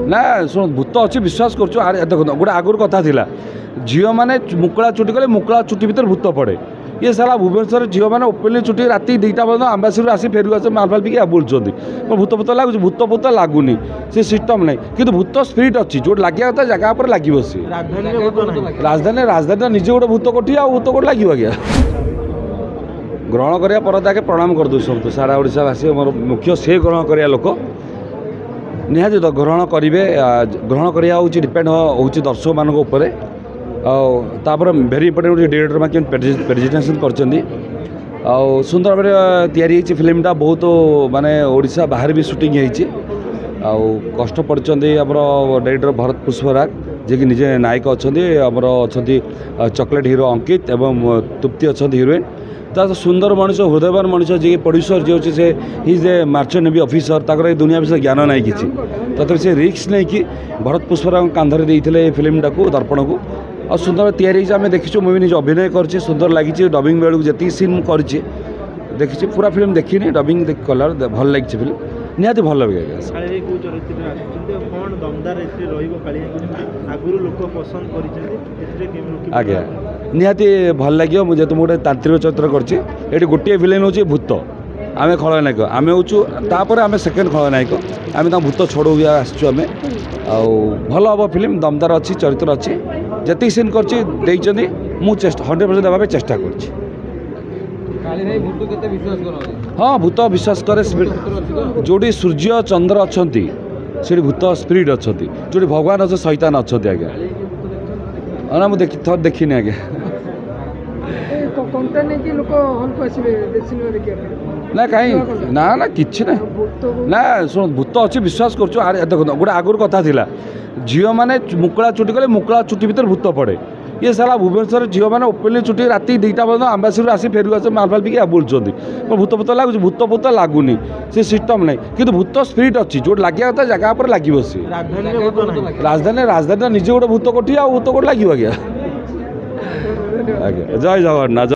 ना शुण भूत अच्छी विश्वास कर देख गोटे आगुरी कथा था झील मैंने मुकला चुटी कले मुकला चुटी भितर भूत पड़े ये सारा भुवनेश्वर झील मैंने ओपेनली चुटी राति 2टा पर्यटन आंबासीर आसी फेर आस मालफाल पिक बुलूँ भूत भूत लगुच भूत भूत लगुनि से सिस्टम नहीं कि भूत स्पिरिट अच्छी जो लगे कथा जगह पर लगे सी राजधानी राजधानी निजे गोटे भूत कोठी आ भूत कोट लगे आज्ञा ग्रहण करा पर आगे प्रणाम कर सब सारा ओडावासी मोर मुख्य से ग्रहण करा लोक निहाती तो ग्रहण करेंगे ग्रहण करा डिपेड हो दर्शक मान भेरी इंपोर्टेंट डायरेक्टर में प्रेजेंटेशन कर सुंदर भाव या फिल्मटा बहुत माने ओडिशा बाहर भी शूटिंग कष्ट पड़ते आम डायरेक्टर भरत पुष्पराग जे कि निजे नायक अच्छा आमर अच्छा चॉकलेट हीरो अंकित एवं तृप्ति अच्छा हीरोइन तो सुंदर मनीष हृदयवान मनीष जी प्रोड्यूसर जी अच्छे से हिज ए मार्चेंट नेवी ऑफिसर ताकर दुनिया विषय ज्ञान ना कि तथा से रिस्क नहीं कि भरत पुष्पराग कांधरे देते फिल्मटा को दर्पण को और सुंदर या देखी मुझे निजे अभिनय कर सुंदर लगी डबिंग बेलू जी सीन कर देखी पूरा फिल्म देखी डबिंग कलर भल लगी फिल्म निहाती भल लगे आज्ञा निहाती भल लगे मुझे तुम गोटे तांत्रिक चरित्र कर गोटे फिल्म हूँ भूत आम खलनायक आम होपर आम सेकेंड खलनायक आम भूत छोड़ आसमें भल हम फिल्म दमदार अच्छी चरित्र अच्छी जी सीन कर 100% देवाई चेष्टा कर हाँ भूत विश्वास करे जोटी सूर्य चंद्र अच्छा से भूत स्पिरिट अच्छा जो भगवान अच्छे शैतान अच्छा आज्ञा ना मुझे देखनी आज्ञा ना कहीं ना ना कि ना शुण भूत अच्छी विश्वास कर देख गोटे आगुरी कथा था झील मैंने मुकला चुटी कले मुकला चुटी भितर भूत पड़े ये सारा भुवनेश्वर झील मैंने ओपेनली चुटी राति 2टा पर्यटन आंबासीर आसी फेर आस मालफाल पिक बुलूँ भूत भूत लगुच भूत भूत लगुनि से सिस्टम नहीं कि भूत स्पिरिट अच्छी जो लगे कथा जगह पर लगे सी राजधानी राजधानी निजे गोटे भूत कोठी आ भूत कोट लगे आज्ञा जय जगन्नाथ।